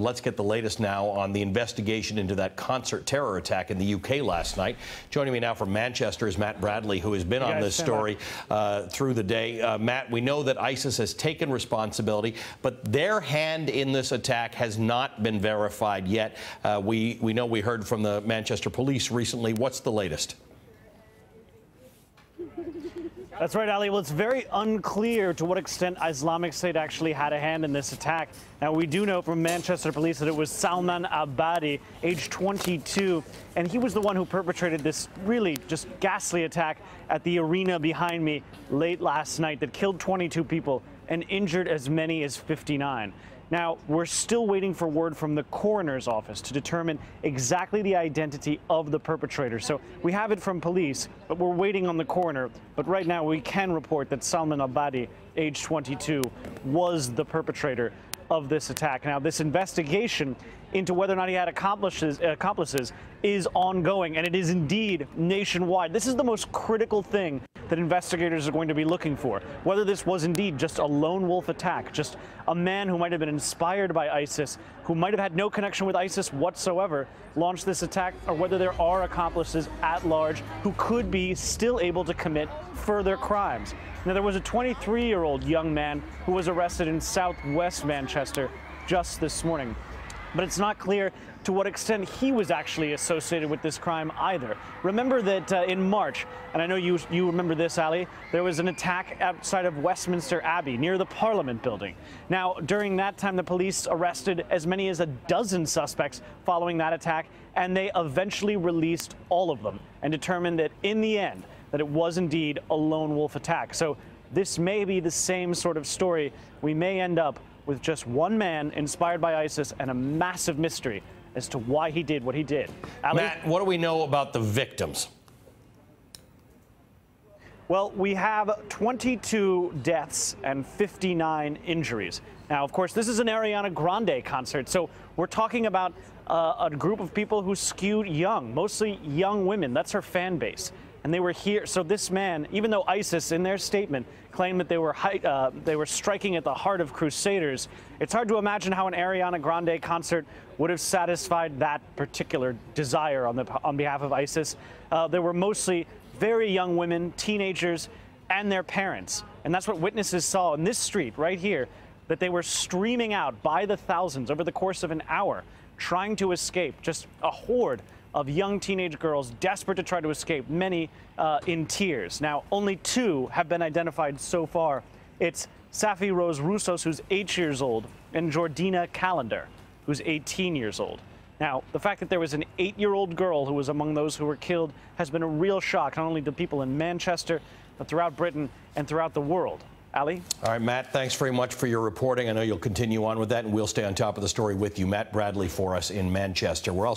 Let's get the latest now on the investigation into that concert terror attack in the UK last night. Joining me now from Manchester is Matt Bradley, who has been on this story through the day. Matt, we know that ISIS has taken responsibility, but their hand in this attack has not been verified yet. We know we heard from the Manchester police recently. What's the latest? That's right, Ali. Well, it's very unclear to what extent Islamic State actually had a hand in this attack. Now, we do know from Manchester police that it was Salman Abadi, age 22, and he was the one who perpetrated this really just ghastly attack at the arena behind me late last night that killed 22 people and injured as many as 59. Now, we're still waiting for word from the coroner's office to determine exactly the identity of the perpetrator. So we have it from police, but we're waiting on the coroner. But right now, we can report that Salman Abadi, age 22, was the perpetrator of this attack. Now, this investigation into whether or not he had accomplices is ongoing, and it is indeed nationwide. This is the most critical thing that investigators are going to be looking for, whether this was indeed just a lone wolf attack, just a man who might have been inspired by ISIS, who might have had no connection with ISIS whatsoever, launched this attack, or whether there are accomplices at large who could be still able to commit further crimes. Now, there was a 23-year-old young man who was arrested in southwest Manchester just this morning, but it's not clear to what extent he was actually associated with this crime either. Remember that in March, and I know you remember this, Ali, there was an attack outside of Westminster Abbey near the Parliament building. Now, during that time, the police arrested as many as a dozen suspects following that attack, and they eventually released all of them and determined that in the end, that it was indeed a lone wolf attack. So this may be the same sort of story. We may end up with just one man inspired by ISIS and a massive mystery as to why he did what he did. Ali? Matt, what do we know about the victims? Well, we have 22 deaths and 59 injuries. Now, of course, this is an Ariana Grande concert, so we're talking about a group of people who skewed young, mostly young women. That's her fan base. And they were here. So this man, even though ISIS, in their statement, claimed that they were striking at the heart of crusaders, it's hard to imagine how an Ariana Grande concert would have satisfied that particular desire on behalf of ISIS. There were mostly very young women, teenagers, and their parents. And that's what witnesses saw in this street right here, that they were streaming out by the thousands over the course of an hour, trying to escape, just a horde of young teenage girls desperate to try to escape, many in tears. Now, only 2 have been identified so far. It's Safi Rose Roussos, who's 8 years old, and Jordina Calendar, who's 18 years old. Now, the fact that there was an 8-year-old girl who was among those who were killed has been a real shock, not only to people in Manchester, but throughout Britain and throughout the world. Ali? All right, Matt, thanks very much for your reporting. I know you'll continue on with that, and we'll stay on top of the story with you. Matt Bradley for us in Manchester. We're also